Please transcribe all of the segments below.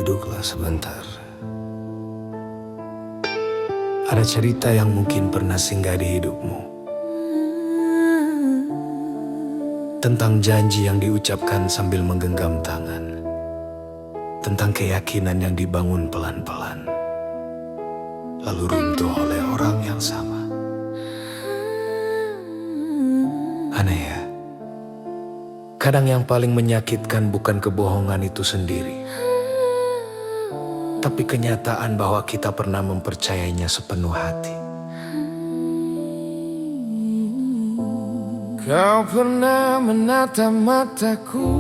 Duduklah sebentar. Ada cerita yang mungkin pernah singgah di hidupmu, tentang janji yang diucapkan sambil menggenggam tangan, tentang keyakinan yang dibangun pelan-pelan, lalu runtuh oleh orang yang sama. Aneh ya, kadang yang paling menyakitkan bukan kebohongan itu sendiri, tapi kenyataan bahwa kita pernah mempercayainya sepenuh hati. Kau pernah menatap mataku,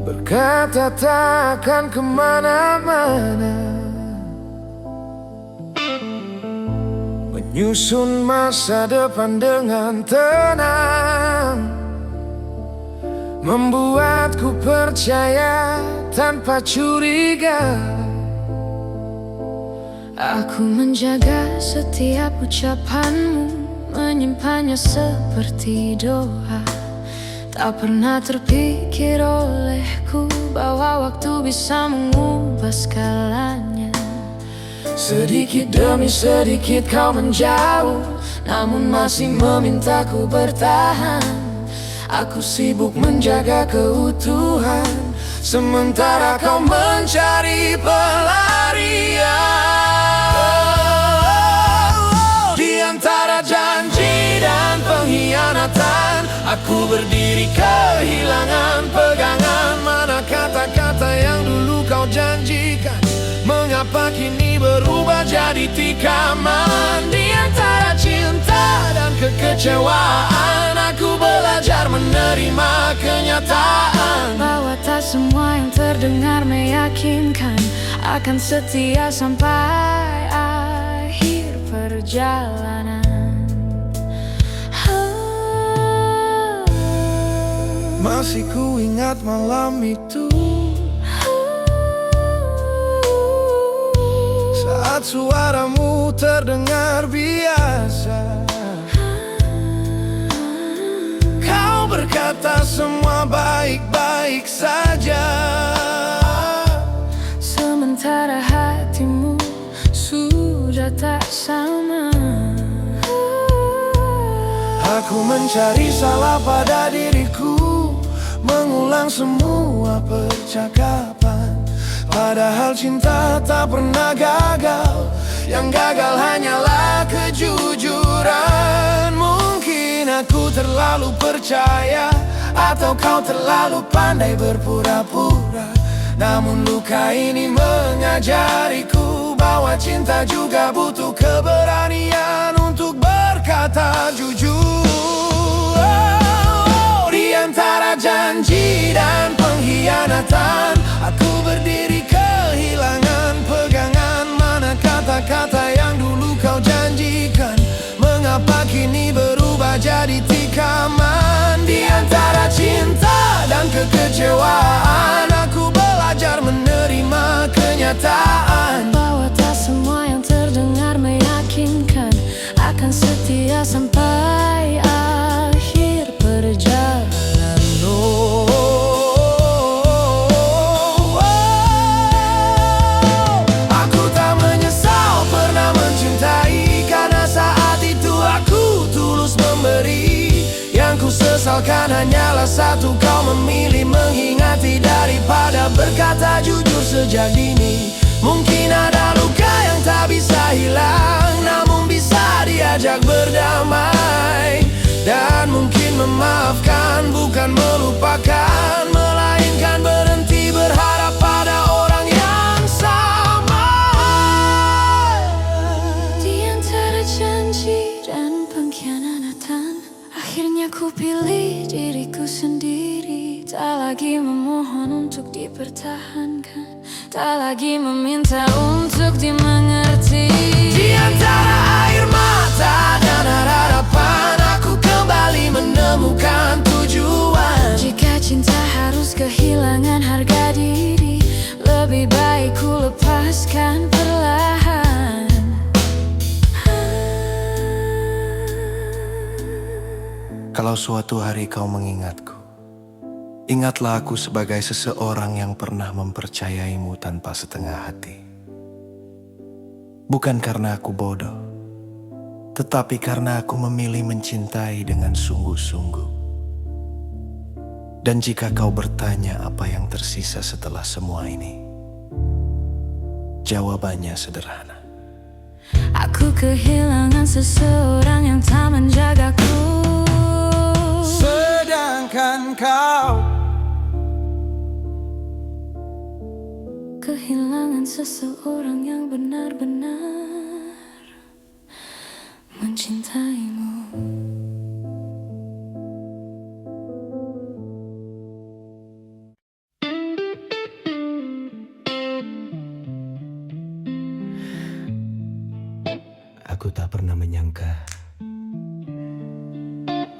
berkata tak akan kemana-mana, menyusun masa depan dengan tenang, membuatku percaya tanpa curiga. Aku menjaga setiap ucapanmu, menyimpannya seperti doa. Tak pernah terpikir olehku bahwa waktu bisa mengubah segalanya. Sedikit demi sedikit kau menjauh, namun masih memintaku bertahan. Aku sibuk menjaga keutuhan, sementara kau mencari pelarian. Di antara janji dan pengkhianatan, aku berdiri kehilangan pegangan. Mana kata-kata yang dulu kau janjikan, mengapa kini berubah jadi tikaman? Di antara cinta dan kekecewaan, aku belajar menerima kenyataan bahwa tak semua yang terdengar meyakinkan akan setia sampai akhir perjalanan. Masih ku ingat malam itu, saat suaramu terdengar biasa. Kau berkata semua baik-baik saja, sementara hatimu sudah tak sama. Aku mencari salah pada diriku, mengulang semua percakapan. Padahal cinta tak pernah gagal, yang gagal hanyalah kejujuran. Mungkin aku terlalu percaya, atau kau terlalu pandai berpura-pura. Namun luka ini mengajariku bahwa cinta juga butuh keberanian untuk berkata jujur. Di antara janji dan pengkhianatan, aku berdiri kehilangan pegangan. Mana kata-kata yang dulu kau janjikan, mengapa kini berubah jadi tikaman? Di antara cinta dan kekecewaan, aku belajar menerima kenyataan bahwa tak semua yang terdengar meyakinkan akan setia sampai akhir perjalanan. Aku tak menyesal pernah mencintai, karena saat itu aku tulus memberi. Yang ku sesalkan hanyalah satu, kau memilih menghingati daripada berkata jujur sejak dini. Mungkin ada luka yang tak bisa hilang, namun bisa diajak berdamai. Dan mungkin memaafkan bukan melupakan, melainkan berhenti berharap pada orang yang sama. Di antara janji dan pengkhianatan, akhirnya ku pilih diriku sendiri. Tak lagi memohon untuk dipertahankan, tak lagi meminta untuk dimengerti. Di antara air mata dan harapan, aku kembali menemukan tujuan. Jika cinta harus kehilangan harga diri, lebih baik ku lepaskan perlahan. Kalau suatu hari kau mengingatku, Ingatlah aku sebagai seseorang yang pernah mempercayaimu tanpa setengah hati. Bukan karena aku bodoh, tetapi karena aku memilih mencintai dengan sungguh-sungguh. Dan jika kau bertanya apa yang tersisa setelah semua ini, jawabannya sederhana. Aku kehilangan seseorang yang tak menjagaku, sedangkan kau kehilangan seseorang yang benar-benar mencintaimu. Aku tak pernah menyangka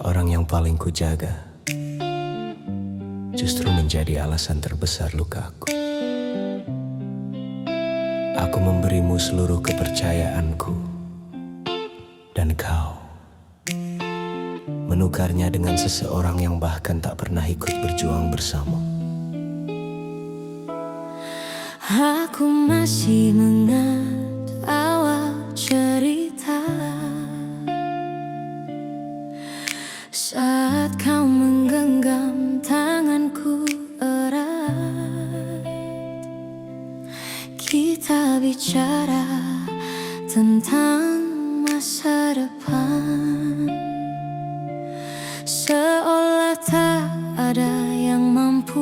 orang yang paling kujaga justru menjadi alasan terbesar lukaku. Aku memberimu seluruh kepercayaanku, dan kau menukarnya dengan seseorang yang bahkan tak pernah ikut berjuang bersama. Aku masih mengingat awal cerita saat kau menggenggam tanganku erat. Kita bicara tentang masa depan, seolah tak ada yang mampu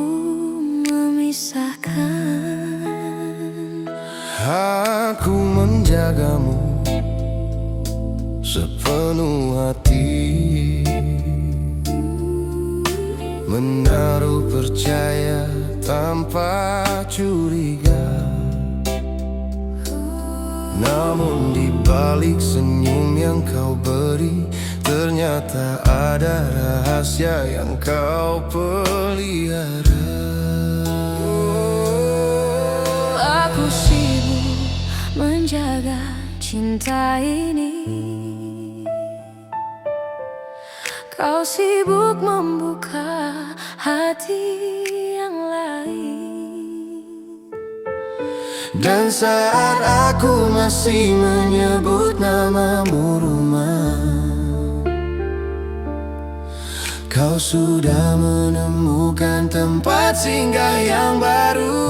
memisahkan. Aku menjagamu sepenuh hati, menaruh percaya tanpa curiga. Namun di balik senyum yang kau beri, ternyata ada rahasia yang kau pelihara. Aku sibuk menjaga cinta ini, kau sibuk membuka hati yang lain. Dan saat aku masih menyebut namamu rumah, kau sudah menemukan tempat singgah yang baru.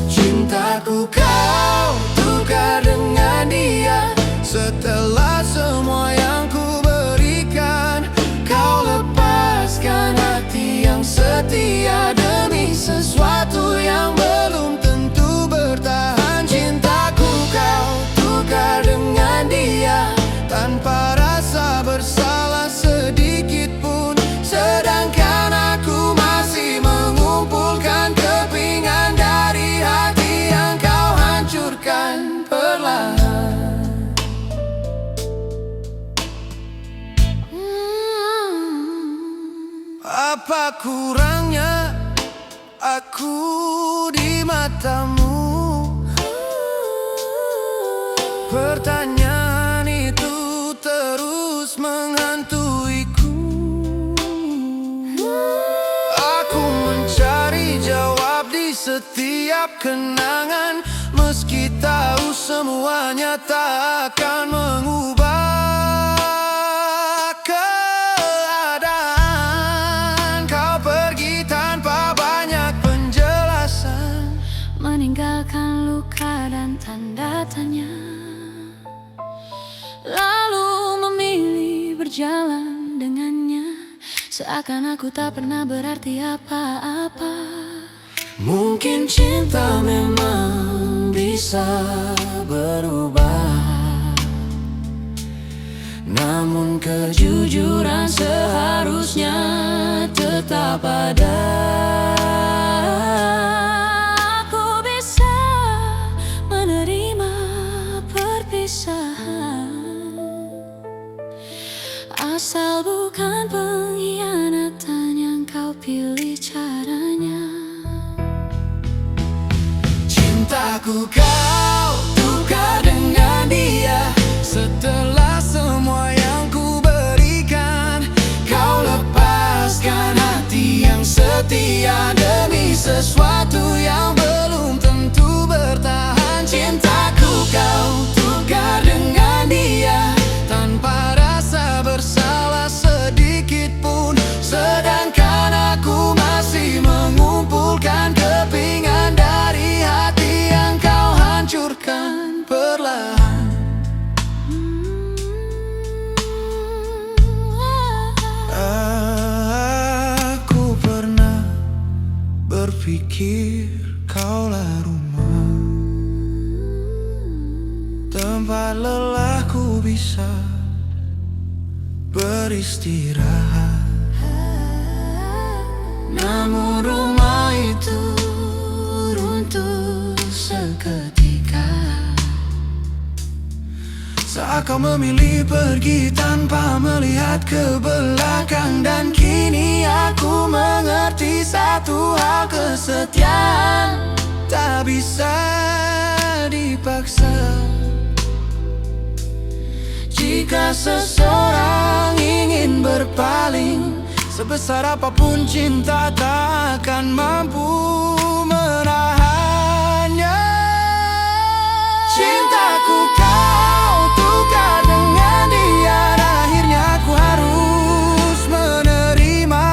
Cintaku kau tukar dengan dia, setelah semua yang ku berikan. Kau lepaskan hati yang setia demi sesuatu yang belum tentu bertahan. Cintaku kau tukar dengan dia tanpa rasa bersalah sedikit pun, sedangkan aku masih mengumpulkan kepingan dari hati yang kau hancurkan perlahan. Apa kurangnya aku di matamu? Pertanyaan itu terus menghantuiku. Aku mencari jawab di setiap kenangan, meski tahu semuanya tak akan mengubah keadaan. Kau pergi tanpa banyak penjelasan, Meninggalkan luka dan tanda tanya, lalu memilih berjalan dengannya, seakan aku tak pernah berarti apa-apa. Mungkin cinta memang bisa berubah, namun kejujuran seharusnya tetap ada. Aku bisa menerima perpisahan, asal bukan pengkhianatan yang kau pilih caranya. Cintaku kau tukar dengan dia, setelah semua yang ku berikan. Kau lepas sesuatu yang belum tentu bertahan. Cintaku kau tukar dengan dia tanpa rasa bersalah sedikit pun. Sedangkan aku masih mengumpulkan kepingan dari hati yang kau hancurkan perlahan. Aku pernah berpikir kaulah rumah, tempat lelahku bisa beristirahat. Namun rumah itu runtuh seketika saat kau memilih pergi tanpa melihat ke belakang. Dan kini aku mengerti satu hal, kesetiaan tak bisa dipaksa. Jika seseorang ingin berpaling, sebesar apapun cinta tak akan mampu menahannya. Cintaku kau tukar dengan dia, akhirnya aku harus menerima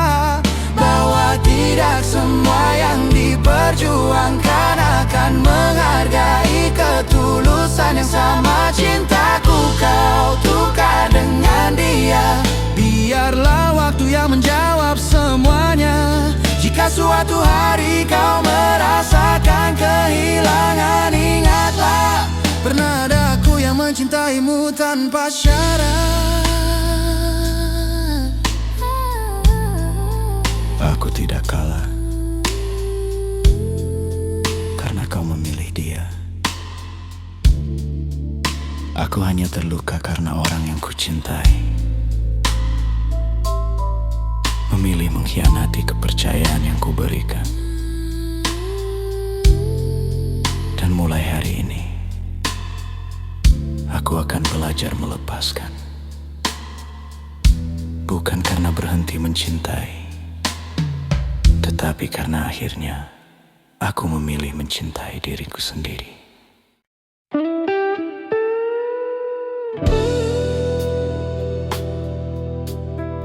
bahwa tidak semua yang diperjuangkan akan menghargai ketulusan yang sama. Cintaku kau tukar dengan dia, biarlah waktu yang menjawab semuanya. Jika suatu hari kau merasakan kehilangan, ingatlah pernah ada aku yang mencintaimu tanpa syarat. Aku tidak kalah karena kau memilih dia. Aku hanya terluka karena orang yang kucintai memilih mengkhianati kepercayaan yang kuberikan. Dan mulai hari ini aku akan belajar melepaskan. Bukan karena berhenti mencintai, tetapi karena akhirnya aku memilih mencintai diriku sendiri.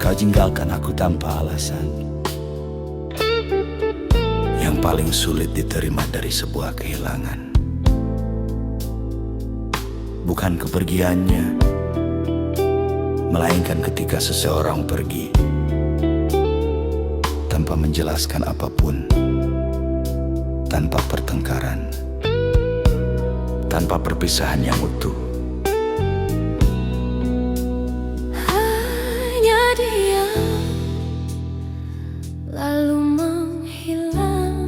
Kau tinggalkan aku tanpa alasan, yang paling sulit diterima dari sebuah kehilangan. Bukan kepergiannya, melainkan ketika seseorang pergi tanpa menjelaskan apapun, tanpa pertengkaran, tanpa perpisahan yang utuh. Hanya diam, lalu menghilang,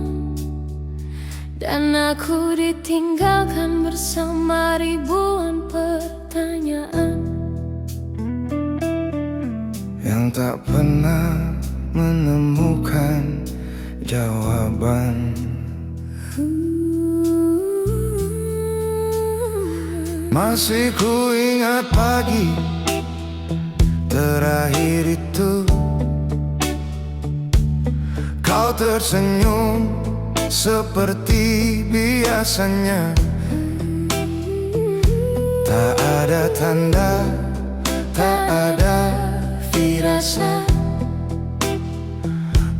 dan aku ditinggalkan bersama ribuan pertanyaan yang tak pernah menemukan jawaban. Masih ku ingat pagi terakhir itu, kau tersenyum seperti biasanya. Tak ada tanda, tak ada firasat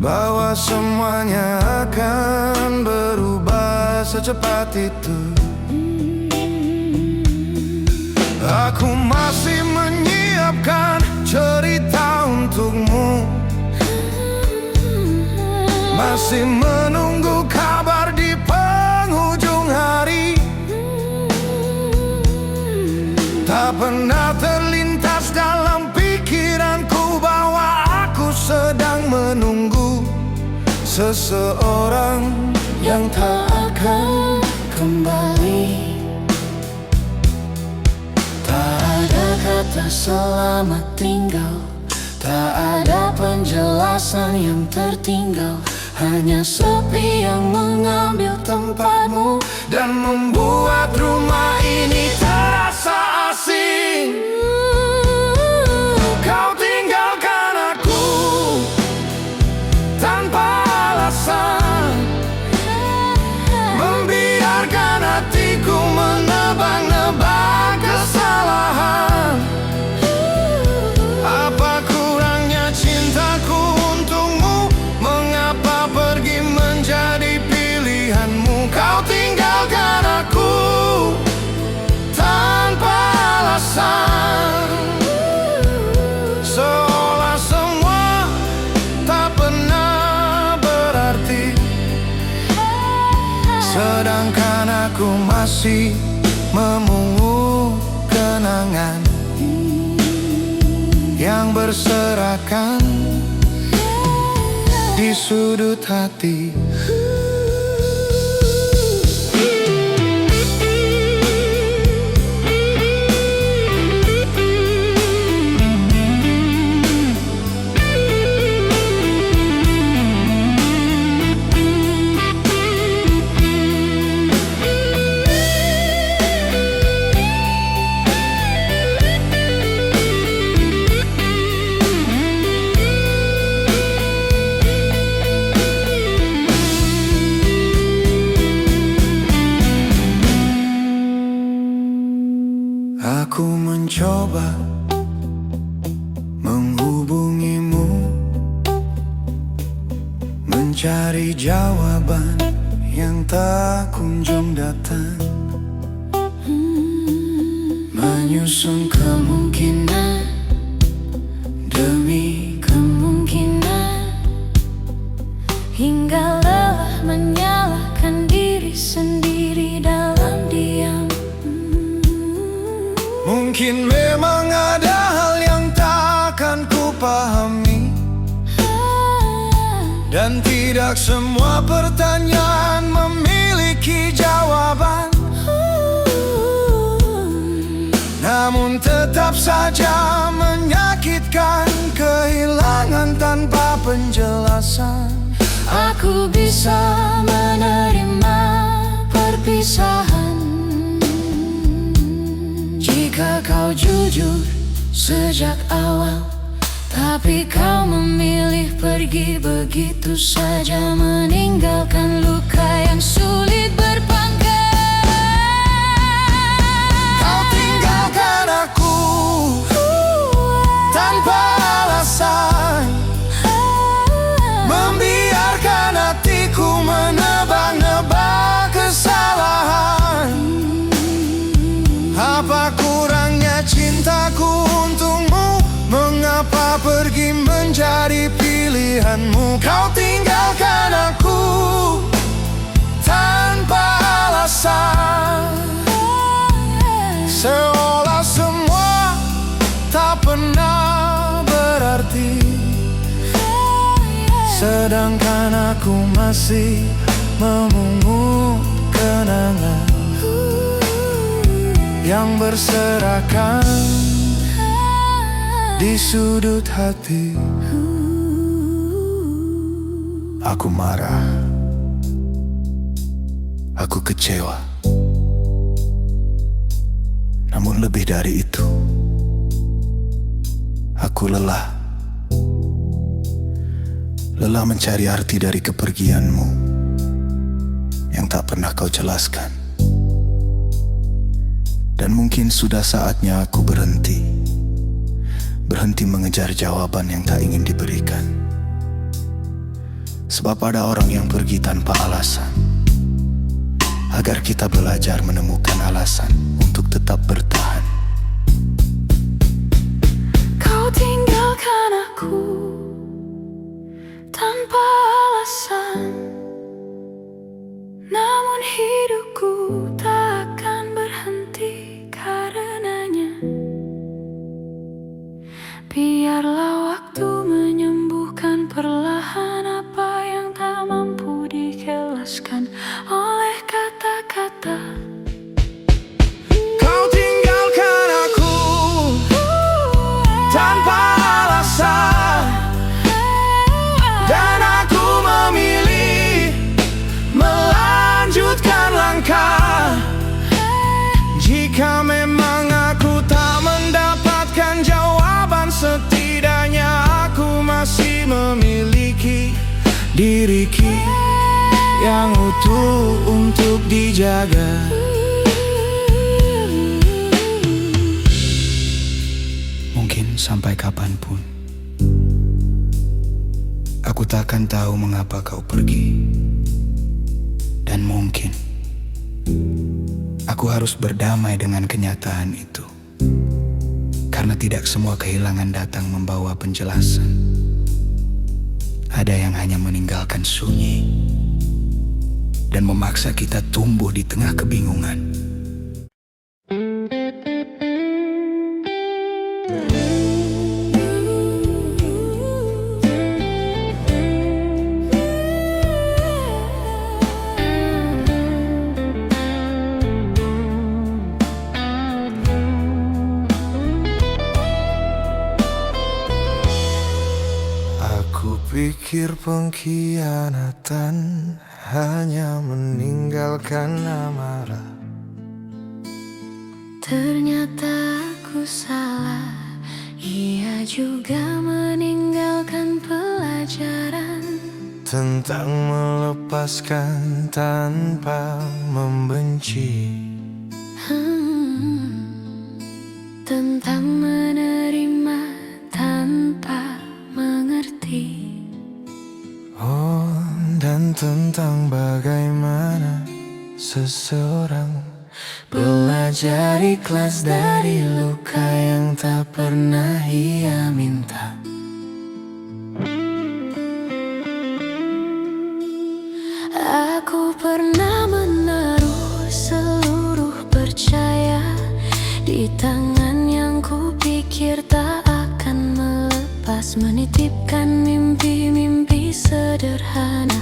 bahwa semuanya akan berubah secepat itu. Aku masih menyiapkan cerita untukmu, masih menunggu kabar di penghujung hari. Tak pernah terlintas dalam pikiranku bahwa aku sedang menunggu seseorang yang tak akan kembali. Tak ada kata selamat tinggal, tak ada penjelasan yang tertinggal, hanya sepi yang mengambil tempatmu dan membuat rumah ini terasa asing. Kau tinggalkan aku tanpa alasan, masih memungut kenangan yang berserakan di sudut hati. Aku mencoba menghubungimu, mencari jawaban yang tak kunjung datang, menyusun kemungkinan demi kemungkinan, hingga lelah menyalahkan diri sendiri dalam diam. Mungkin memang ada hal yang takkan ku pahami, dan tidak semua pertanyaan memiliki jawaban. Namun tetap saja menyakitkan kehilangan tanpa penjelasan. Aku bisa menerima perpisahan jika kau jujur sejak awal, tapi kau memilih pergi begitu saja, meninggalkan luka yang sulit berpangkat. Kau tinggalkan aku tanpa alasan, membiarkan hatiku menebak-nebak kesalahan. Apa kurangnya cintaku untukmu? Mengapa pergi menjadi pilihanmu? Kau tinggalkan aku tanpa alasan, seolah semua tak pernah berarti, sedangkan aku masih memungut kenangan yang berserakan di sudut hati. Aku marah, aku kecewa, namun lebih dari itu, aku lelah mencari arti dari kepergianmu yang tak pernah kau jelaskan. Dan mungkin sudah saatnya aku berhenti mengejar jawaban yang tak ingin diberikan. Sebab ada orang yang pergi tanpa alasan, agar kita belajar menemukan alasan untuk tetap bertahan. Kau tinggalkan aku tanpa alasan, namun hidupku tak akan berhenti karenanya. Biarlah waktu menyembuhkan perlahan apa yang tak mampu dijelaskan oleh kata-kata. Kau tinggalkan aku tanpa alasan, dan aku memilih melanjutkan langkah. Jika memang aku tak mendapatkan jawaban, setidaknya aku masih memiliki diriku yang utuh untuk dijaga. Mungkin sampai kapanpun aku takkan tahu mengapa kau pergi, dan mungkin aku harus berdamai dengan kenyataan itu, karena tidak semua kehilangan datang membawa penjelasan. Ada yang hanya meninggalkan sunyi, dan memaksa kita tumbuh di tengah kebingungan. Aku pikir pengkhianatan hanya meninggalkan amarah. Ternyata aku salah, ia juga meninggalkan pelajaran Tentang melepaskan tanpa membenci. Tentang menerima tanpa mengerti. Oh, dan tentang bagaimana seseorang belajar ikhlas dari luka yang tak pernah ia minta. Aku pernah menaruh seluruh percaya di tangan yang kupikir tak akan melepas, menitipkan mimpi-mimpi sederhana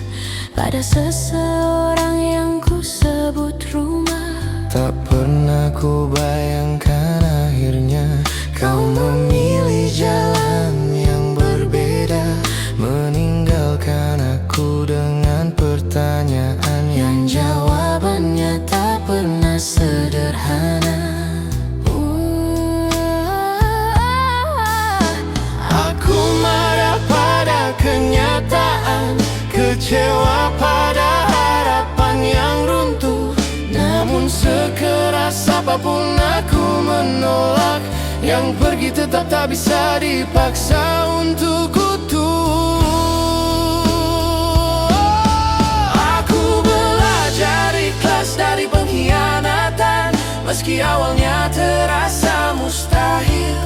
pada seseorang yang kusebut rumah. Tak pernah ku bayangkan akhirnya kau memilih jalan yang berbeda, meninggalkan aku dengan pertanyaan yang jawabannya tak pernah sederhana. Aku marah pada kenyataan, kecewa pada harapan yang runtuh. Namun sekeras apapun aku menolak, yang pergi tetap tak bisa dipaksa untuk utuh. Aku belajar ikhlas dari pengkhianatan, meski awalnya terasa mustahil.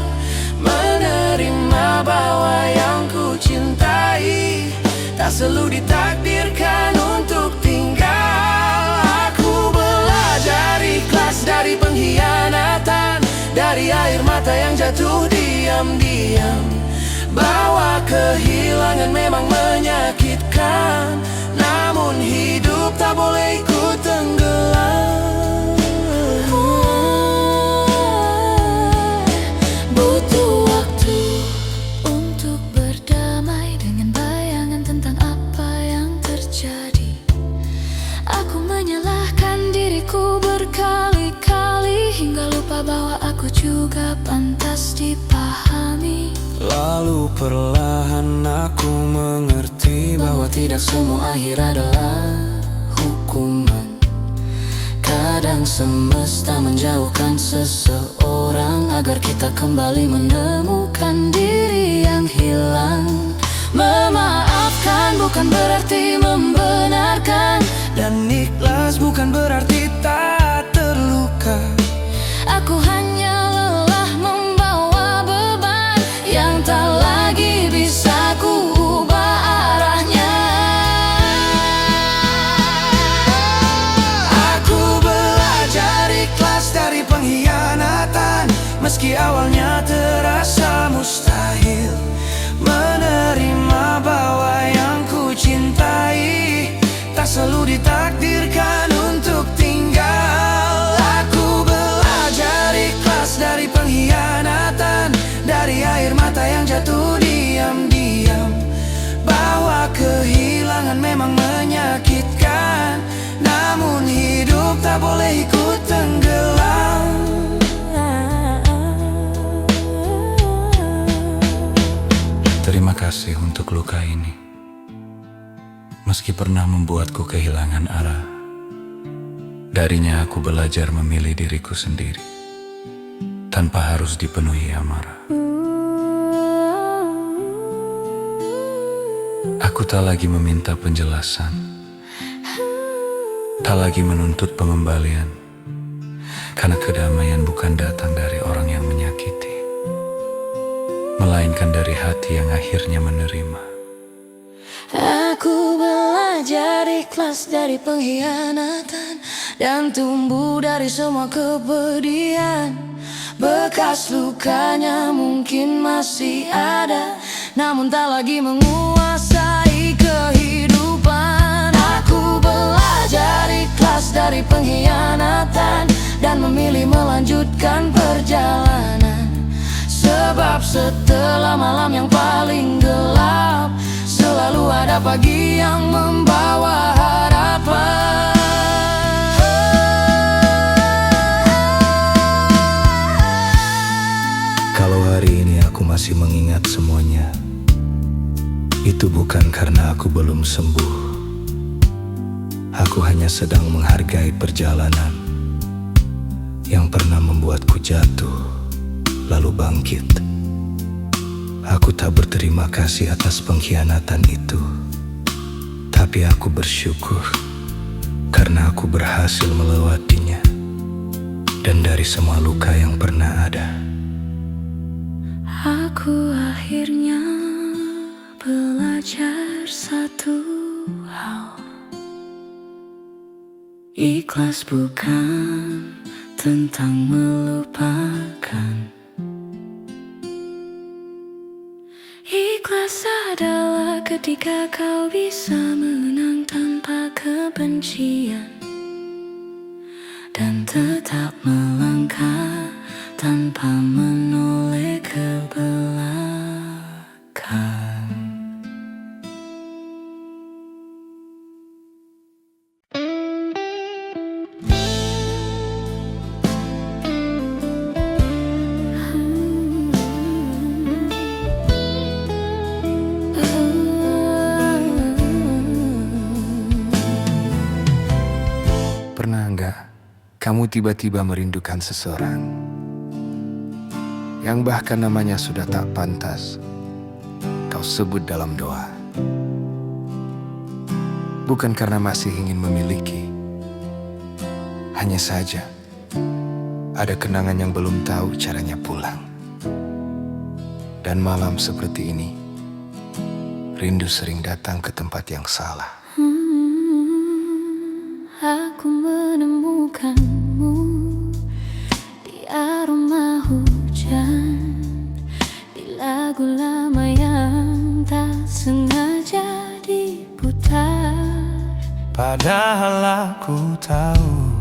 Menerima bahwa yang ku cintai tak selalu ditakdirkan untuk tinggal. Aku belajar ikhlas dari pengkhianatan, dari air mata yang jatuh diam-diam, bahwa kehilangan memang menyakitkan, namun hidup tak boleh ikut tenggelam. Butuh waktu untuk berdamai dengan bayangan tentang apa yang terjadi. Aku menyalahkan diriku berkali-kali hingga lupa bahwa aku juga pantas dipahami. Lalu perlahan aku mengerti bahwa tidak semua akhir adalah hukuman. Kadang semesta menjauhkan seseorang agar kita kembali menemukan diri yang hilang. Memaafkan bukan berarti membenarkan, dan ikhlas bukan berarti tak terluka. Aku hanya lelah membawa beban yang tak lagi bisa ku ubah arahnya. Aku belajar ikhlas dari pengkhianatan, meski awalnya terasa mustahil. Menerima bahwa yang ku cintai tak selalu ditakdirkan untuk tinggal. Aku belajar ikhlas dari pengkhianatan, dari air mata yang jatuh diam-diam, bahwa kehilangan memang menyakitkan, namun hidup tak boleh ikut tenggelam. Terima kasih untuk luka ini, meski pernah membuatku kehilangan arah. Darinya aku belajar memilih diriku sendiri, tanpa harus dipenuhi amarah. Aku tak lagi meminta penjelasan, tak lagi menuntut pengembalian, karena kedamaian bukan datang dari orang yang menyakiti, melainkan dari hati yang akhirnya menerima. Aku belajar belajar ikhlas dari pengkhianatan dan tumbuh dari semua kepedihan. Bekas lukanya mungkin masih ada, namun tak lagi menguasai kehidupan. Aku belajar ikhlas dari pengkhianatan dan memilih melanjutkan perjalanan. Sebab setelah malam yang paling gelap, selalu ada pagi yang membawa harapan. Kalau hari ini aku masih mengingat semuanya, itu bukan karena aku belum sembuh. Aku hanya sedang menghargai perjalanan yang pernah membuatku jatuh lalu bangkit. Aku tak berterima kasih atas pengkhianatan itu, tapi aku bersyukur karena aku berhasil melewatinya. Dan dari semua luka yang pernah ada, aku akhirnya belajar satu hal. Ikhlas bukan tentang melupakan. Ikhlas adalah ketika kau bisa menang tanpa kebencian dan tetap melangkah tanpa menoleh ke belakang. pernah enggak kamu tiba-tiba merindukan seseorang yang bahkan namanya sudah tak pantas kau sebut dalam doa? Bukan karena masih ingin memiliki, hanya saja ada kenangan yang belum tahu caranya pulang. Dan malam seperti ini, rindu sering datang ke tempat yang salah. Aku menemukanmu di aroma hujan, di lagu lama yang tak sengaja diputar. Padahal aku tahu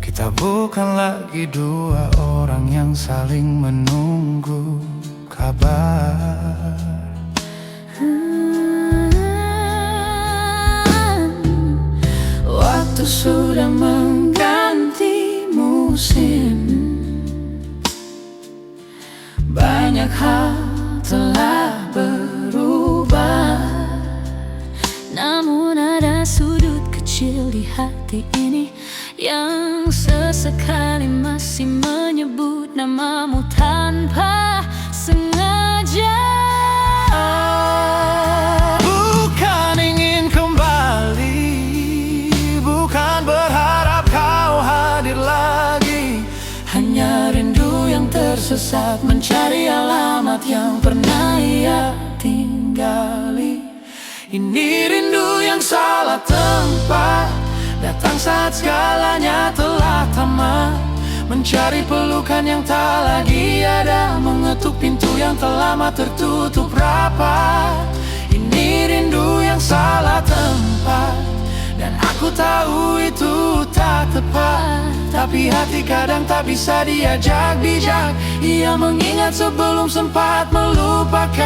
kita bukan lagi dua orang yang saling menunggu kabar. Waktu sudah mengganti musim, banyak hal telah berubah, namun ada sudut kecil di hati ini yang sesekali masih menyebut namamu tanpa sengaja. Bukan ingin kembali, bukan berharap kau hadir lagi, Hanya rindu yang tersesat mencari alamat yang pernah ia tinggali. ini rindu yang salah tempat, datang saat segalanya telah tamat, mencari pelukan yang tak lagi ada, mengetuk pintu yang telah lama tertutup rapat. Ini rindu yang salah tempat, dan aku tahu itu tak tepat, tapi hati kadang tak bisa diajak bijak. Ia mengingat sebelum sempat melupakan.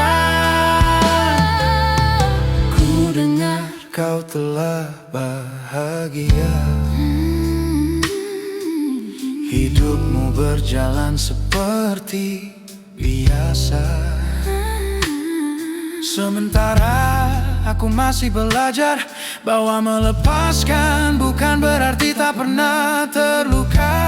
Ku dengar kau telah bahagia, hidupmu berjalan seperti biasa. Sementara aku masih belajar bahwa melepaskan bukan berarti tak pernah terluka.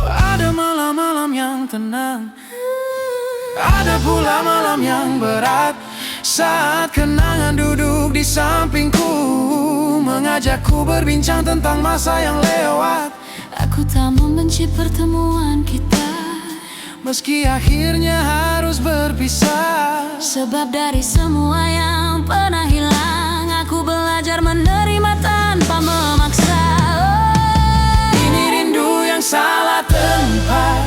Ada malam-malam yang tenang, ada pula malam yang berat, saat kenangan duduk di sampingku, mengajakku berbincang tentang masa yang lewat. Aku tak membenci pertemuan kita, meski akhirnya harus berpisah. Sebab dari semua yang pernah hilang, aku belajar menerima tanpa memaksa. Ini rindu yang salah tempat,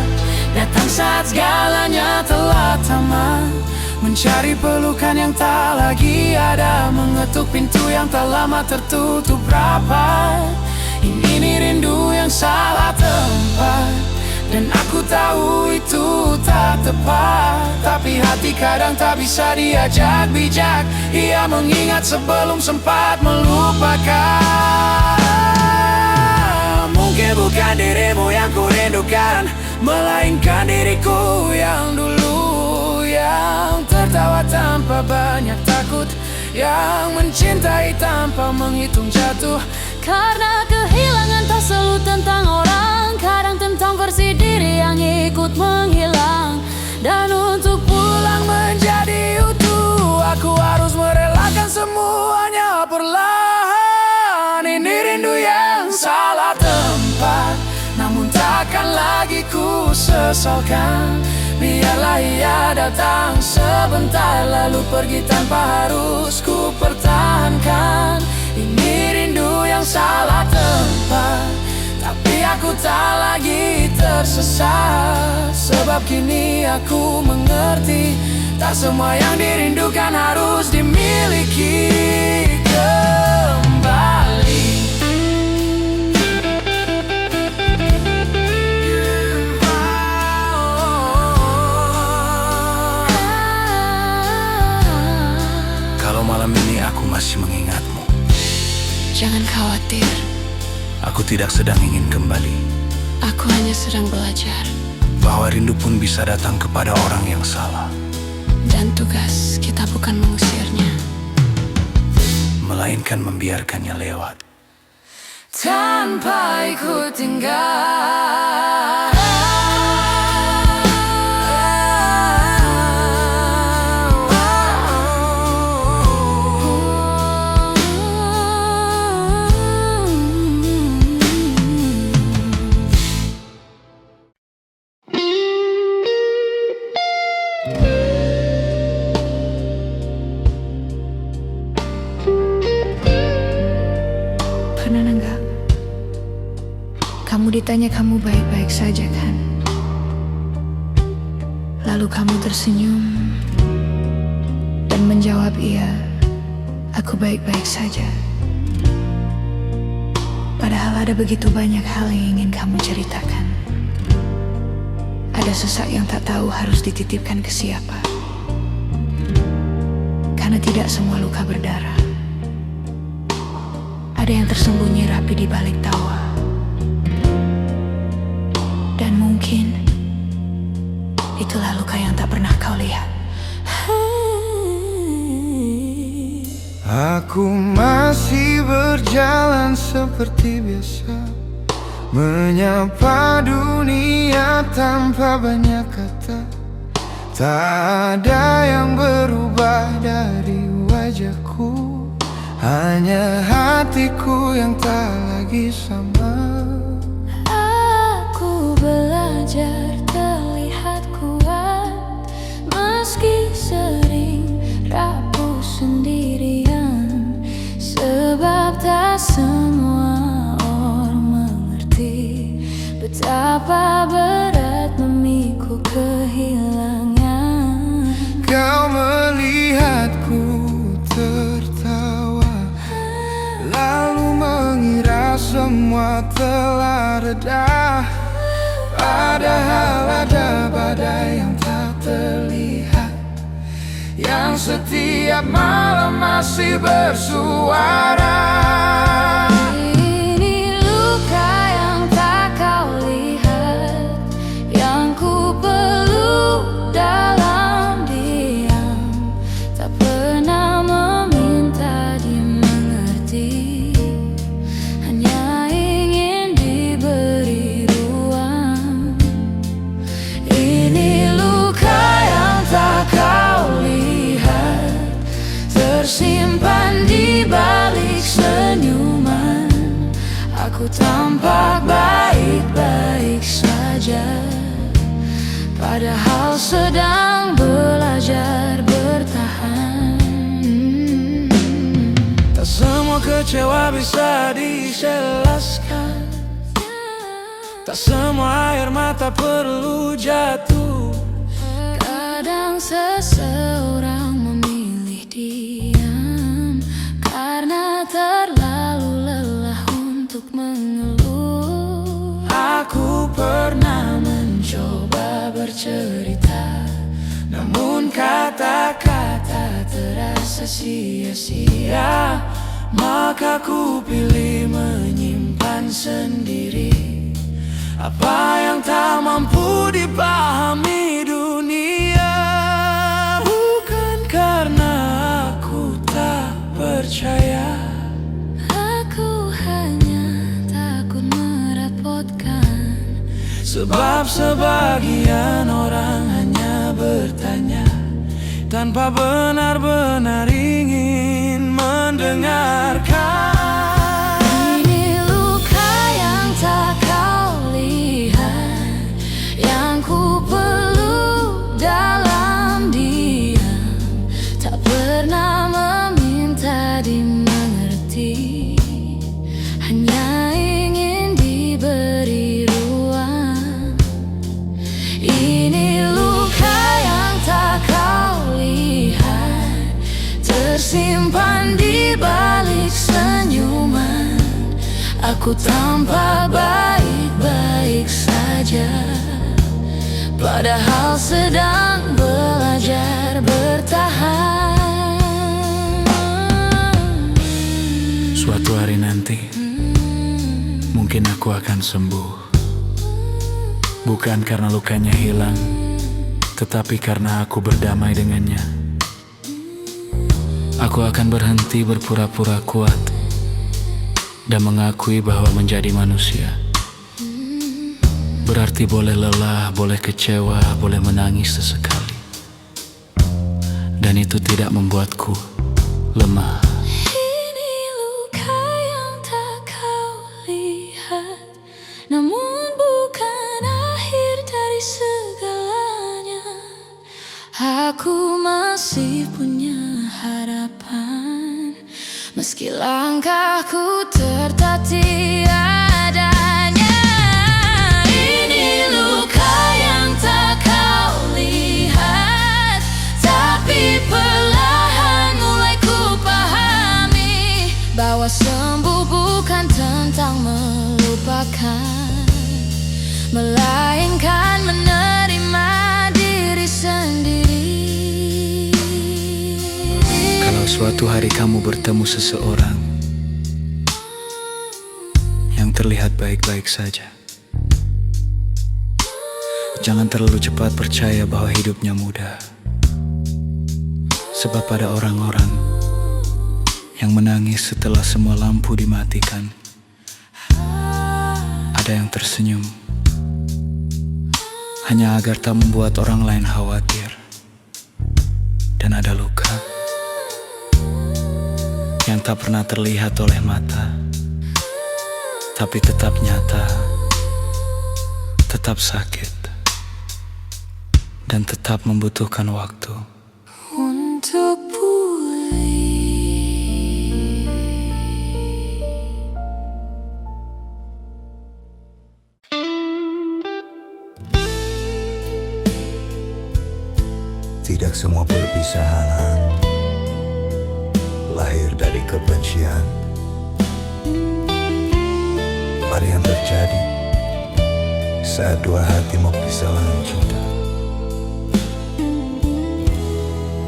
datang saat segalanya telah tamat. Mencari pelukan yang tak lagi ada, mengetuk pintu yang tak lama tertutup rapat. Ini rindu yang salah tempat, dan aku tahu itu tak tepat. Tapi hati kadang tak bisa diajak bijak, ia mengingat sebelum sempat melupakan. Mungkin bukan dirimu yang ku rindukan, melainkan diriku yang dulu, yang tertawa tanpa banyak takut, yang mencintai tanpa menghitung jatuh. Karena kehilangan tak selalu tentang orang, kadang tentang versi diri yang ikut menghilang. Dan untuk pulang menjadi utuh, aku harus merelakan semuanya perlahan. Ini rindu yang salah tempat, namun takkan lagi ku sesalkan. Biarlah ia datang sebentar lalu pergi tanpa harus ku pertahankan. Ini rindu yang salah tempat, tapi aku tak lagi tersesat. Sebab kini aku mengerti, tak semua yang dirindukan harus dimiliki kembali. Kalau malam ini aku masih mengingatmu, Jangan khawatir, aku tidak sedang ingin kembali. aku hanya sedang belajar. Bahwa rindu pun bisa datang kepada orang yang salah, Dan tugas kita bukan mengusirnya, melainkan membiarkannya lewat tanpa ikut tinggal. Pernah enggak kamu ditanya kamu baik-baik saja kan? Lalu kamu tersenyum dan menjawab iya, aku baik-baik saja. Padahal ada begitu banyak hal yang ingin kamu ceritakan. Ada sesak yang tak tahu harus dititipkan ke siapa. Karena tidak semua luka berdarah. Ada yang tersembunyi rapi di balik tawa. Dan mungkin itulah luka yang tak pernah kau lihat. Aku masih berjalan seperti biasa, menyapa dunia tanpa banyak kata. Tak ada yang berubah dari wajahku, hanya hatiku yang tak lagi sama. Aku belajar terlihat kuat, meski sering rapuh sendirian. Sebab tak semua orang mengerti betapa berat memikul kehilangan. Kau melihatku tertawa, lalu mengira semua telah reda. Padahal ada badai yang tak terlihat, yang setiap malam masih bersuara. Ini luka yang tak kau lihat, yang ku peluk dalam diam. Tak pernah meminta dimengerti, hanya ingin diberi ruang. Ini luka yang tak kau lihat, tersimpan di balik senyuman. padahal sedang belajar bertahan. Tak semua kecewa bisa dijelaskan, tak semua air mata perlu jatuh. Kadang seseorang memilih diam karena terlalu lelah untuk mengeluh. Aku pernah mencoba bercerita, namun kata-kata terasa sia-sia. Maka ku pilih menyimpan sendiri apa yang tak mampu dipahami dunia. Bukan karena aku tak percaya, Aku hanya takut merepotkan. sebab sebagian orang hanya bertanya tanpa benar-benar ingin mendengarkan. Ini luka yang tak kau lihat, yang ku peluk dalam diam, tak pernah meminta dimengerti, hanya ingin diberi ruang. Ini luka yang tak kau lihat, tersimpan di balik senyuman. Aku tampak baik-baik saja, padahal sedang belajar bertahan. Suatu hari nanti, mungkin aku akan sembuh. Bukan karena lukanya hilang, tetapi karena aku berdamai dengannya. Aku akan berhenti berpura-pura kuat dan mengakui bahwa menjadi manusia berarti boleh lelah, boleh kecewa, boleh menangis sesekali. Dan itu tidak membuatku lemah. Ini luka yang tak kau lihat, namun bukan akhir dari segalanya. Aku masih punya harapan, meski langkahku tertatih adanya. Ini luka yang tak kau lihat, tapi perlahan mulai ku pahami bahwa sembuh bukan tentang melupakan, melainkan menerima diri sendiri. Kalau suatu hari kamu bertemu seseorang yang terlihat baik-baik saja, jangan terlalu cepat percaya bahwa hidupnya mudah. Sebab ada orang-orang yang menangis setelah semua lampu dimatikan. Ada yang tersenyum hanya agar tak membuat orang lain khawatir. Dan ada luka yang tak pernah terlihat oleh mata, tapi tetap nyata, tetap sakit, dan tetap membutuhkan waktu untuk pulih. Tidak semua perpisahan lahir dari kebencian. Apa yang terjadi saat dua hati mau kehilangan cinta?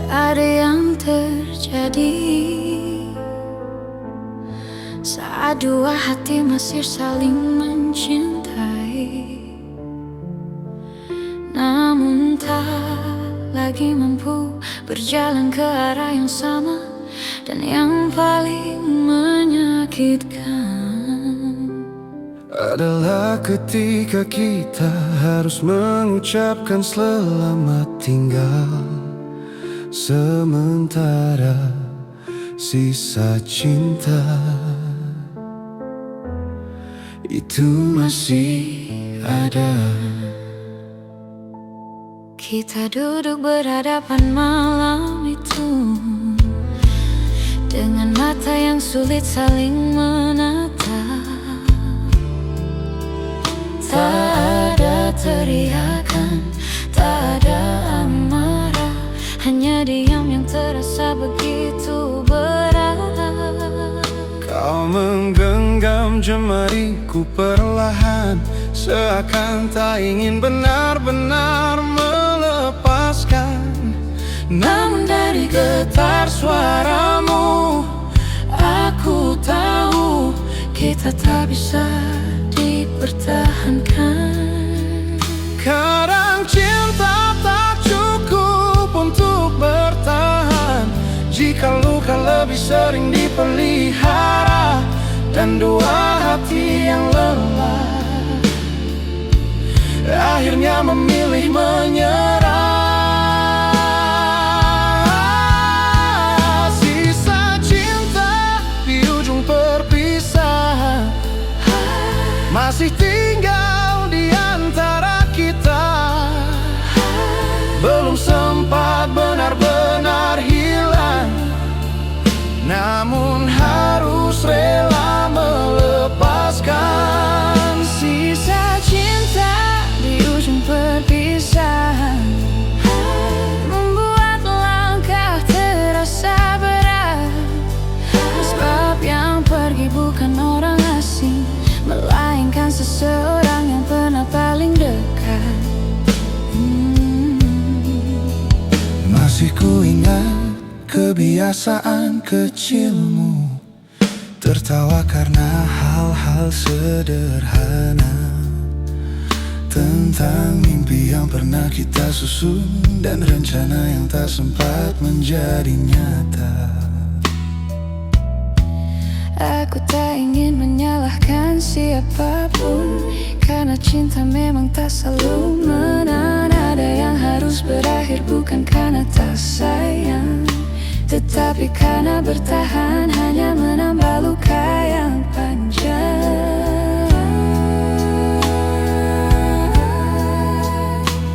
Ada yang terjadi saat dua hati masih saling mencintai, namun tak lagi mampu berjalan ke arah yang sama. Dan yang paling menyakitkan adalah ketika kita harus mengucapkan selamat tinggal, sementara sisa cinta itu masih ada. Kita duduk berhadapan malam itu, dengan mata yang sulit saling menatap. Tak ada teriakan, tak ada amarah, hanya diam yang terasa begitu berat. Kau menggenggam jemariku perlahan, seakan tak ingin benar-benar melepaskan. Namun dari getar suaramu, aku tahu kita tak bisa dipertahankan. Kadang cinta tak cukup untuk bertahan, jika luka lebih sering dipelihara, dan dua hati yang lelah akhirnya memilih menyerah. Sisa cinta di ujung perpisahan masih tinggal di antara kita. Belum sempat benar-benar hilang, namun harus rela melepaskan. Sisa cinta di ujung perpisahan membuat langkah terasa berat. Sebab yang pergi bukan orang asing, melainkan seseorang yang pernah paling dekat. Masih ku ingat kebiasaan kecilmu, tertawa karena hal-hal sederhana, tentang mimpi yang pernah kita susun dan rencana yang tak sempat menjadi nyata. Aku tak ingin menyalahkan siapapun, karena cinta memang tak selalu menang. Ada yang harus berakhir bukan karena tak sayang, tetapi karena bertahan hanya menambah luka yang panjang.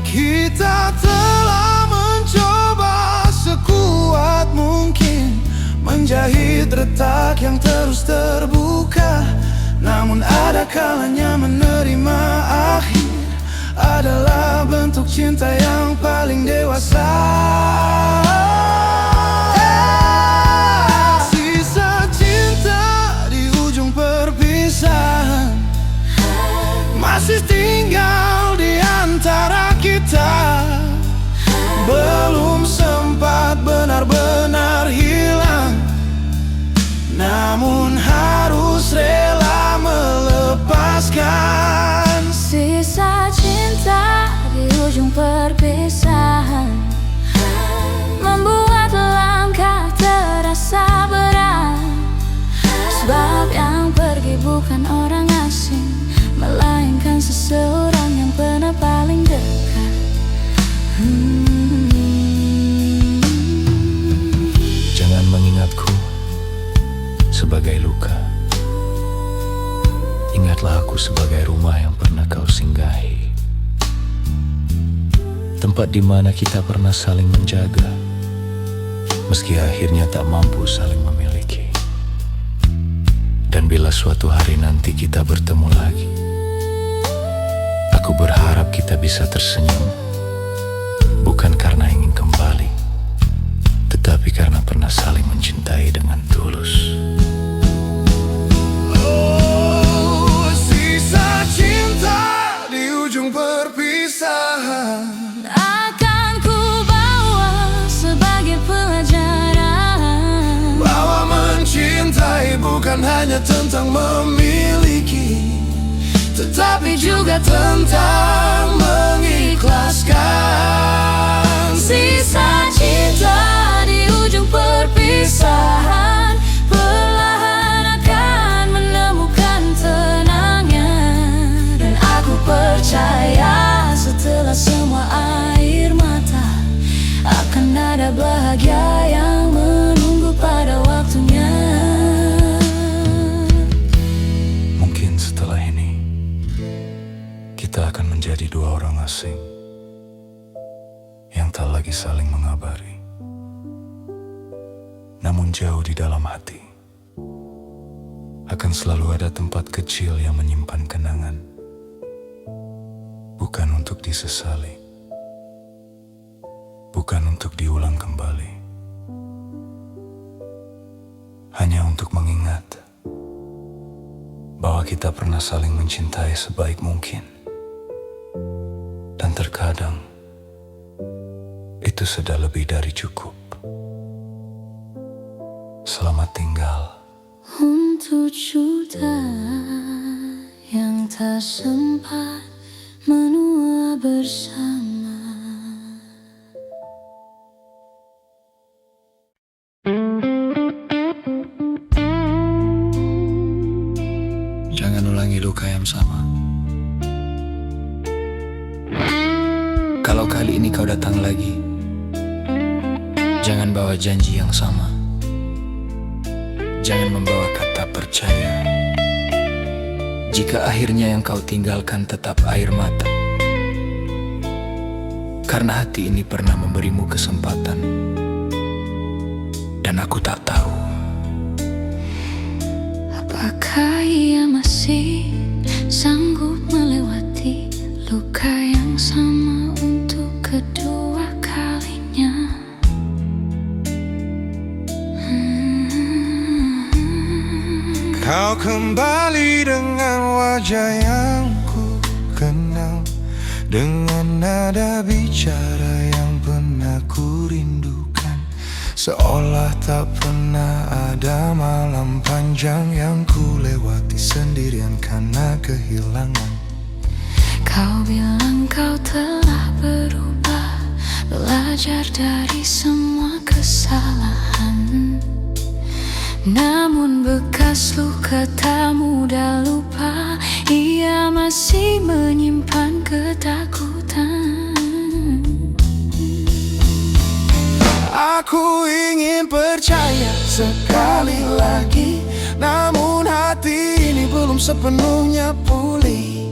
Kita telah mencoba sekuat mungkin menjahit retak yang terus terbuka, namun ada kalanya menerima akhir adalah bentuk cinta yang paling dewasa. Sisa cinta di ujung perpisahan masih tinggal di antara kita. Belum sempat benar-benar hilang, namun harus rela melepaskan. Sisa cinta di ujung perpisahan membuat langkah terasa berat. Sebab yang pergi bukan orang asing, melainkan seseorang yang pernah paling dekat. Jangan mengingatku sebagai luka. Ingatlah aku sebagai rumah yang pernah kau singgahi, tempat di mana kita pernah saling menjaga, meski akhirnya tak mampu saling memiliki. Dan bila suatu hari nanti kita bertemu lagi, aku berharap kita bisa tersenyum, bukan karena ingin kembali, tetapi karena pernah saling mencintai dengan tulus. Sisa cinta di ujung perpisahan Akan ku bawa sebagai pelajaran, bahwa mencintai bukan hanya tentang memiliki, tetapi juga tentang mengikhlaskan. sisa cinta di ujung perpisahan perlahan akan menemukan tenangnya. Dan aku percaya setelah semua air mata akan ada bahagia yang menunggu pada waktunya. Mungkin setelah ini kita akan menjadi dua orang asing, tak lagi saling mengabari, namun jauh di dalam hati akan selalu ada tempat kecil yang menyimpan kenangan, bukan untuk disesali, bukan untuk diulang kembali, hanya untuk mengingat bahwa kita pernah saling mencintai sebaik mungkin. Dan terkadang itu sudah lebih dari cukup. Selamat tinggal untuk juta yang tak sempat menua bersama. Jangan ulangi luka yang sama. Kalau kali ini kau datang lagi, jangan bawa janji yang sama. Jangan membawa kata percaya. Jika akhirnya yang kau tinggalkan tetap air mata, karena hati ini pernah memberimu kesempatan, dan aku tak tahu Apakah ia masih sanggup melewati luka yang sama untuk kedua kalinya? Kau kembali dengan wajah yang ku kenal, dengan nada bicara yang pernah ku rindukan, seolah tak pernah ada malam panjang yang ku lewati sendirian karena kehilangan. Kau bilang kau telah berubah, belajar dari semua kesalahan. Namun bekas luka tak mudah lupa, ia masih menyimpan ketakutan. Aku ingin percaya sekali lagi, namun hati ini belum sepenuhnya pulih.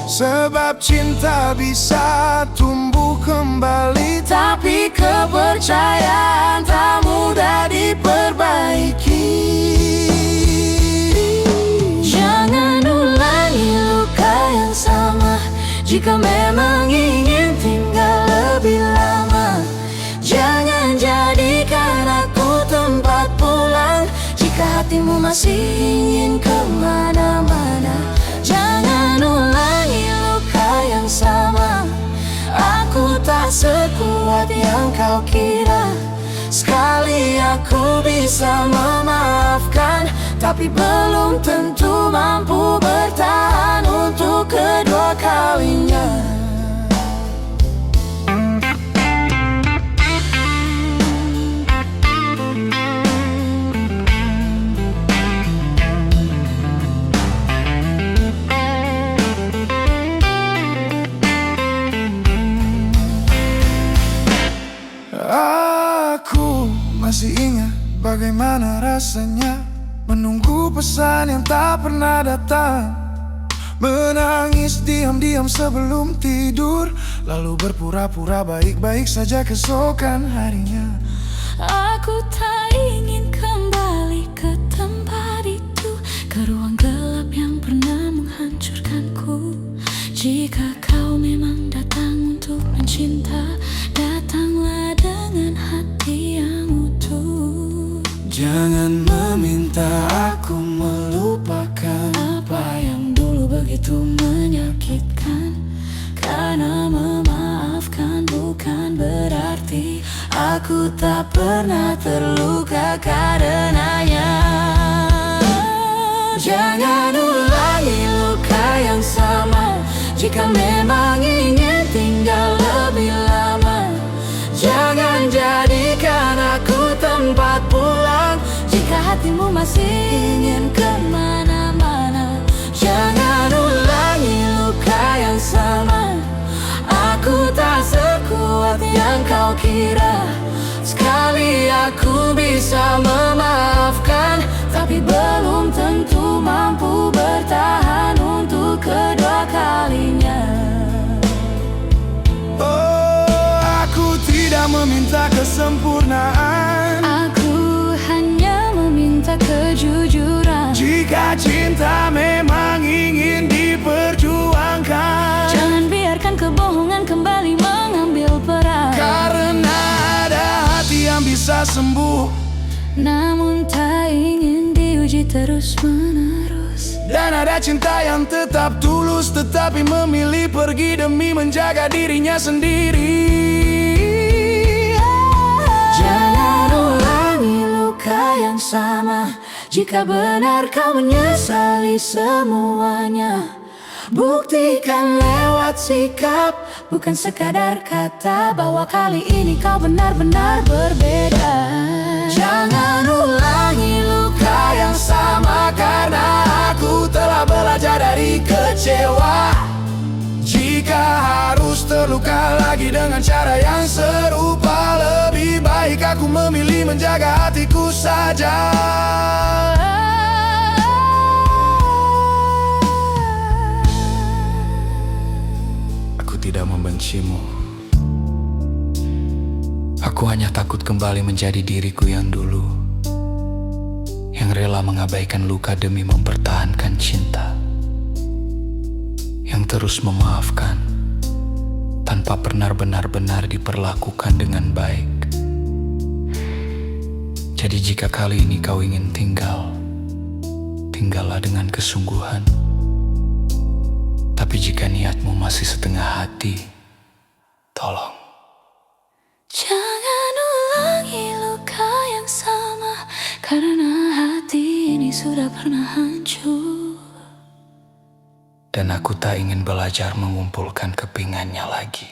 Sebab cinta bisa tumbuh kembali, tapi kepercayaan tak mudah diperbaiki. Jangan ulangi luka yang sama, jika memang ingin tinggal lebih lama. Jangan jadikan aku tempat pulang, jika hatimu masih ingin kemana-mana. Jangan ulangi luka yang sama, aku tak sekuat yang kau kira. Sekali aku bisa memaafkan, tapi belum tentu mampu bertahan untuk kedua kalinya. Aku masih ingat bagaimana rasanya menunggu pesan yang tak pernah datang, menangis diam-diam sebelum tidur, lalu berpura-pura baik-baik saja keesokan harinya. Aku tak ingin kembali ke tempat itu, ke ruang gelap yang pernah menghancurkanku. Jika kau memang datang untuk mencinta, datanglah dengan hati yang utuh. Jangan meminta aku melupakan Apa yang dulu begitu menyakitkan, karena memaafkan bukan berarti aku tak pernah terluka karenanya. Jangan ulangi luka yang sama, jika memang ingin tinggal lebih lama. Jangan jadikan aku tempat pulang, jika hatimu masih ingin kemana-mana. Jangan ulangi luka yang sama, aku tak sekuat yang kau kira. Sekali aku bisa memaafkan, tapi belum tentu mampu bertahan untuk kedua kalinya. Oh, aku tidak meminta kesempurnaan. Aku hanya meminta kejujuran. Jika cinta memang ingin diperjuangkan, Jangan biarkan kebohongan kembali mengambil peran. karena ada hati yang bisa sembuh, Namun tak ingin diuji terus-menerus. dan ada cinta yang tetap tulus, tetapi memilih pergi demi menjaga dirinya sendiri. Jangan ulangi luka yang sama. Jika benar kau menyesali semuanya, buktikan lewat sikap, bukan sekadar kata, bahwa kali ini kau benar-benar berbeda. Jangan ulangi luka yang sama, karena aku telah belajar dari kecewa. Jika harus terluka lagi dengan cara yang serupa, lebih baik aku memilih menjaga hatiku saja. Aku tidak membencimu. Aku hanya takut kembali menjadi diriku yang dulu, yang rela mengabaikan luka demi mempertahankan cinta, yang terus memaafkan tanpa pernah benar-benar diperlakukan dengan baik. Jadi jika kali ini kau ingin tinggal, tinggallah dengan kesungguhan. Tapi jika niatmu masih setengah hati, tolong Jangan ulangi luka yang sama, karena hati ini sudah pernah hancur. dan aku tak ingin belajar mengumpulkan kepingannya lagi.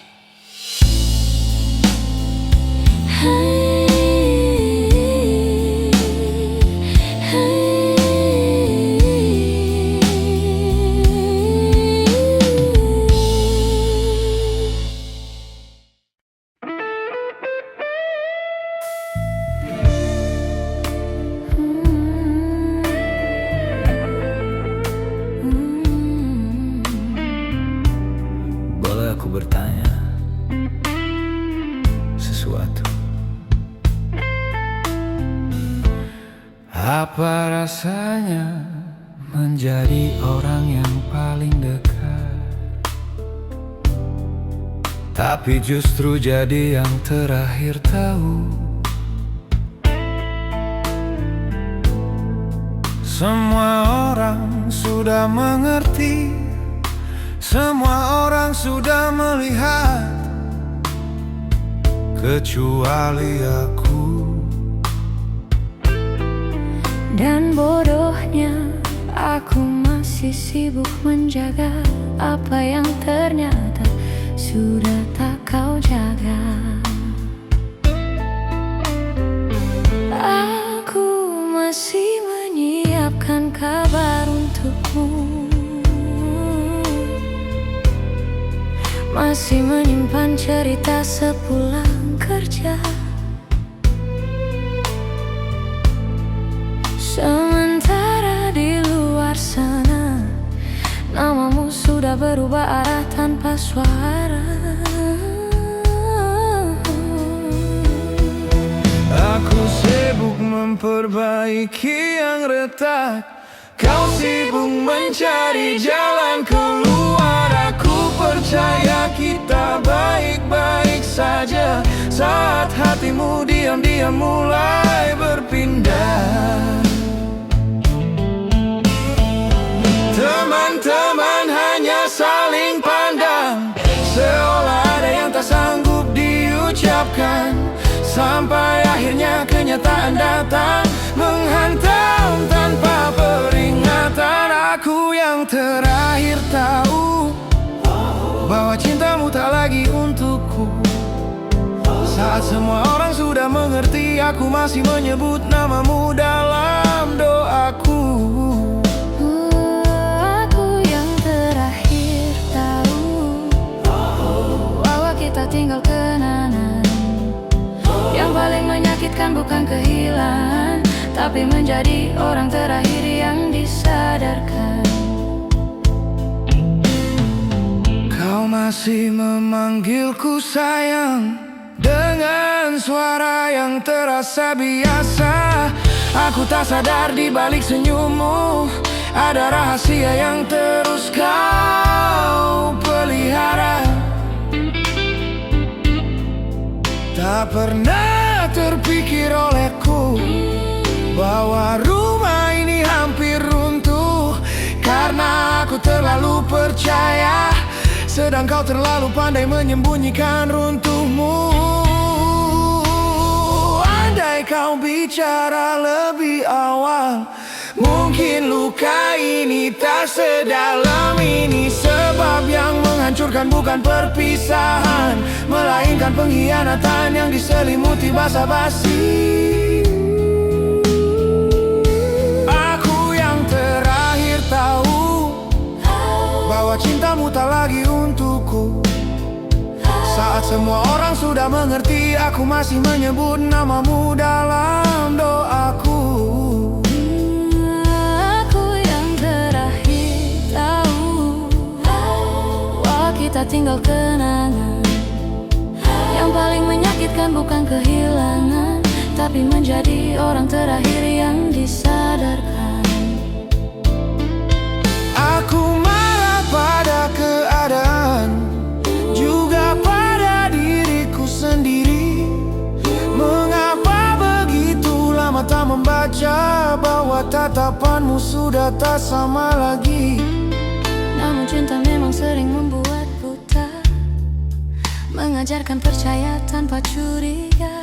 Boleh aku bertanya sesuatu? Apa rasanya menjadi orang yang paling dekat, tapi justru jadi yang terakhir tahu? Semua orang sudah mengerti, semua orang sudah melihat, kecuali aku. Dan bodohnya aku masih sibuk menjaga apa yang ternyata sudah tak kau jaga. Aku masih menyiapkan kabar untukmu, masih menyimpan cerita sepulang kerja. Sementara di luar sana namamu sudah berubah arah tanpa suara. Aku sibuk memperbaiki yang retak, kau sibuk mencari jalan keluar. Aku percaya kita baik-baik saja saat hatimu diam-diam mulai berpindah. Teman-teman hanya saling pandang, seolah ada yang tak sanggup diucapkan, sampai akhirnya kenyataan datang menghantam tanpa peringatan. Aku yang terakhir tahu bahwa cintamu tak lagi untukku. Saat semua orang sudah mengerti, aku masih menyebut namamu dalam doaku. Kita tinggal kenangan. Yang paling menyakitkan bukan kehilangan, tapi menjadi orang terakhir yang disadarkan. Kau masih memanggilku sayang, Dengan suara yang terasa biasa, aku tak sadar di balik senyummu ada rahasia yang terus kau pelihara. Tak pernah terpikir olehku bahwa rumah ini hampir runtuh karena aku terlalu percaya, sedang kau terlalu pandai menyembunyikan runtuhmu. Andai kau bicara lebih awal, mungkin luka ini tak sedalam ini. Sebab yang menghancurkan bukan perpisahan, melainkan pengkhianatan yang diselimuti basa-basi. Aku yang terakhir tahu bahwa cintamu tak lagi untukku. Saat semua orang sudah mengerti, aku masih menyebut namamu dalam doaku. Aku yang terakhir tahu bahwa kita tinggal kenangan. Yang paling menyakitkan bukan kehilangan, tapi menjadi orang terakhir yang disadarkan. Aku marah pada keadaan, juga pada diriku sendiri. Mengapa begitu lama tak membaca bahwa tatapanmu sudah tak sama lagi. Namun cinta memang sering membuat buta, mengajarkan percaya tanpa curiga.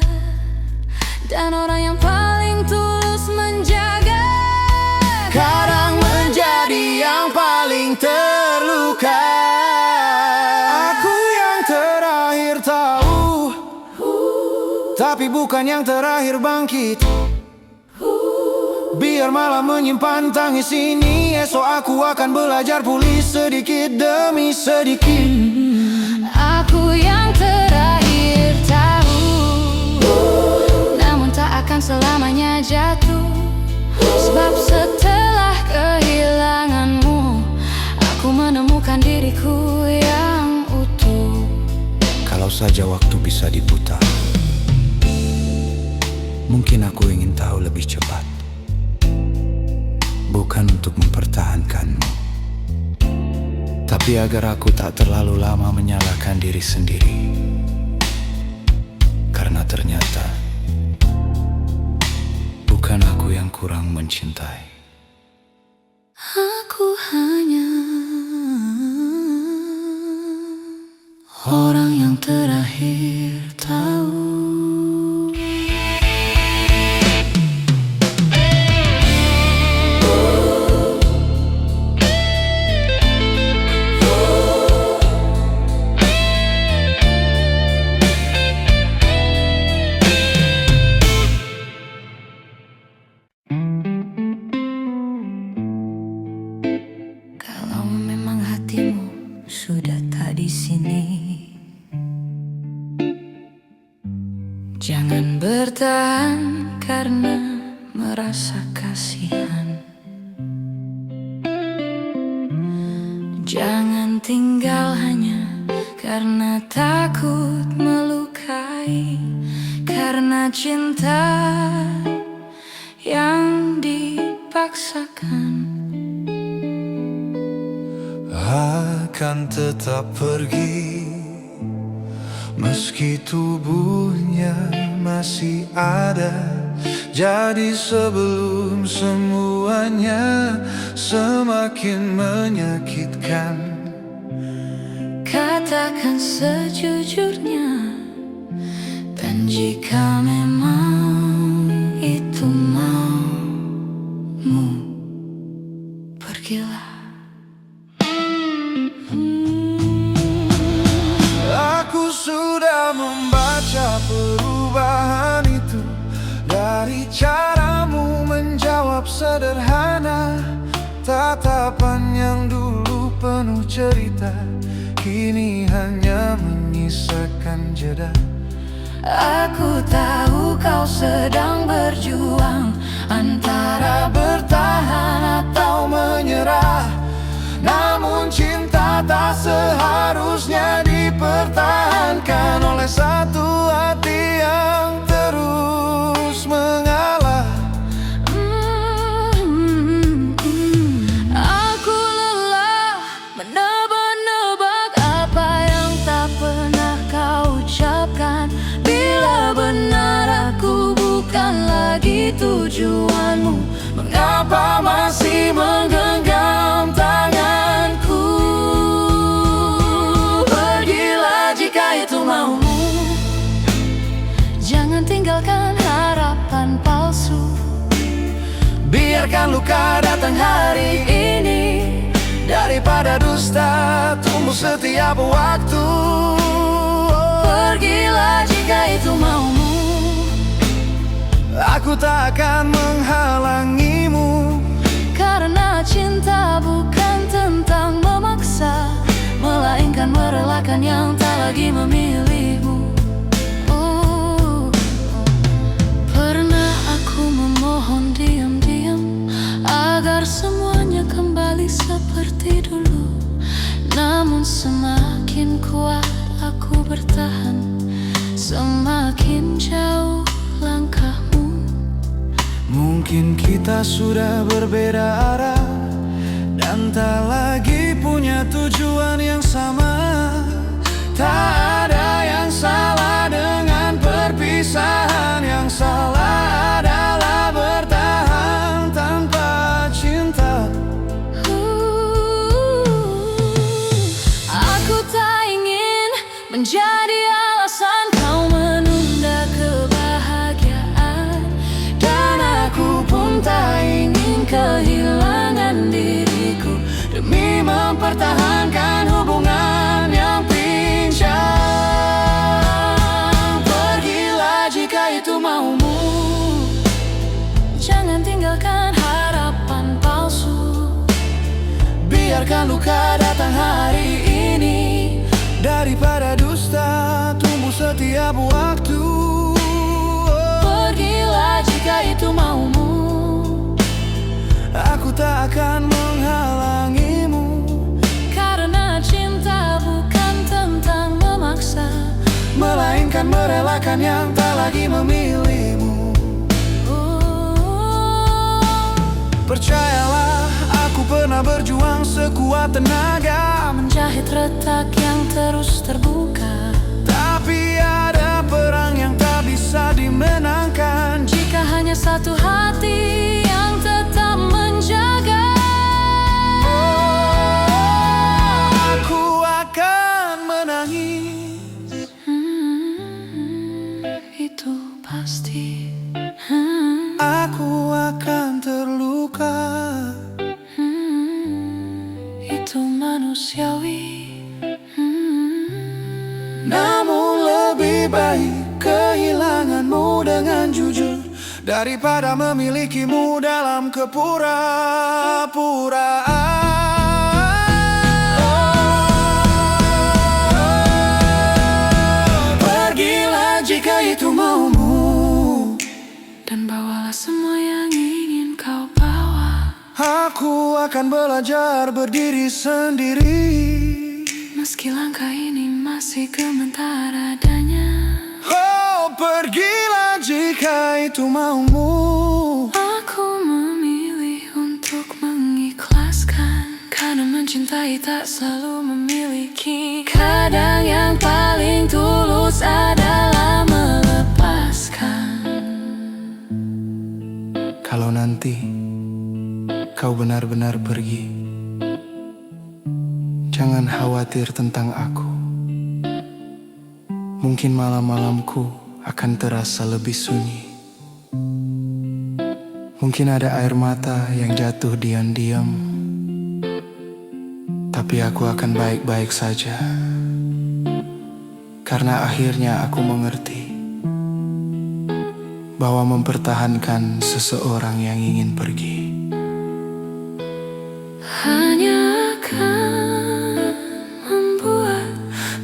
Dan orang yang paling tulus menjaga kadang menjadi yang paling terluka. Aku yang terakhir tahu, tapi bukan yang terakhir bangkit. Biar malah menyimpan tangis ini, esok aku akan belajar pulih sedikit demi sedikit. aku yang terakhir tahu, namun tak akan selamanya jatuh. Sebab setelah kehilanganmu, aku menemukan diriku yang utuh. Kalau saja waktu bisa diputar, mungkin aku ingin tahu lebih cepat. Bukan untuk mempertahankanmu, tapi agar aku tak terlalu lama menyalahkan diri sendiri. Karena ternyata bukan aku yang kurang mencintai. Aku hanya orang yang terakhir tahu. Kalau memang hatimu sudah tak di sini, jangan bertahan karena merasa kasihan. Jangan tinggal hanya karena takut melukai, karena cinta yang dipaksakan akan tetap pergi, meski tubuhnya masih ada. Jadi sebelum semuanya semakin menyakitkan, katakan sejujurnya. Dan jika memang itu maumu, pergilah. Aku sudah membaca perubahan itu dari caramu menjawab sederhana. Tatapan yang dulu penuh cerita kini hanya menyisakan jeda. Aku tahu kau sedang berjuang antara bertahan atau menyerah. Namun cinta tak seharusnya dipertahankan oleh satu kau masih menggenggam tanganku. Pergilah jika itu maumu, jangan tinggalkan harapan palsu. Biarkan luka datang hari ini, daripada dusta tumbuh setiap waktu. Pergilah jika itu maumu, aku tak akan menghalangimu. karena cinta bukan tentang memaksa, melainkan merelakan yang tak lagi memilihmu. Pernah aku memohon diam-diam agar semuanya kembali seperti dulu, namun semakin kuat aku bertahan, semakin jauh langkahmu. Mungkin kita sudah berbeda arah dan tak lagi punya tujuan yang sama. Tak ada yang salah dengan perpisahan, yang salah adalah bertahan tanpa cinta. Aku tak ingin menjadi alasan kau menunda kebahagiaan, Dan aku pun tak ingin kehilangan diriku demi mempertahankan hubungan yang pincang. Pergilah jika itu maumu, jangan tinggalkan harapan palsu. biarkan luka datang hari ini, daripada dusta tumbuh setiap waktu. Pergilah jika itu maumu, Aku tak akan menghalangimu. karena cinta bukan tentang memaksa, Melainkan merelakan yang tak lagi memilihmu. Percayalah, aku pernah berjuang sekuat tenaga, menjahit retak yang terus terbuka. tapi ada perang yang tak bisa dimenangkan Jika hanya satu hati yang tetap menjaga. Aku akan menangis, Itu pasti. aku akan terluka. Itu manusiawi. Namun lebih baik kehilanganmu dengan jujur daripada memilikimu dalam kepura-puraan. Pergilah jika itu maumu, Dan bawalah semua yang ingin kau bawa. aku akan belajar berdiri sendiri. Meski langkah ini masih gemetar adanya, Oh, pergilah jika itu maumu. aku memilih untuk mengikhlaskan, karena mencintai tak selalu memiliki. Kadang yang paling tulus adalah melepaskan. Kalau nanti kau benar-benar pergi, jangan khawatir tentang aku. Mungkin malam-malamku akan terasa lebih sunyi. Mungkin ada air mata yang jatuh diam-diam, tapi aku akan baik-baik saja. Karena akhirnya aku mengerti bahwa mempertahankan seseorang yang ingin pergi Hanya akan membuat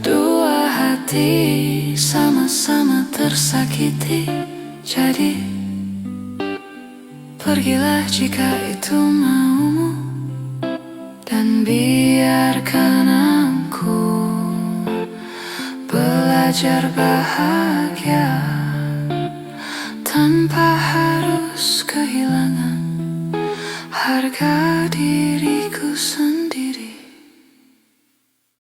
dua hati sama-sama tersakiti. Jadi pergilah jika itu maumu, dan biarkan aku belajar bahagia tanpa harus kehilangan harga diri.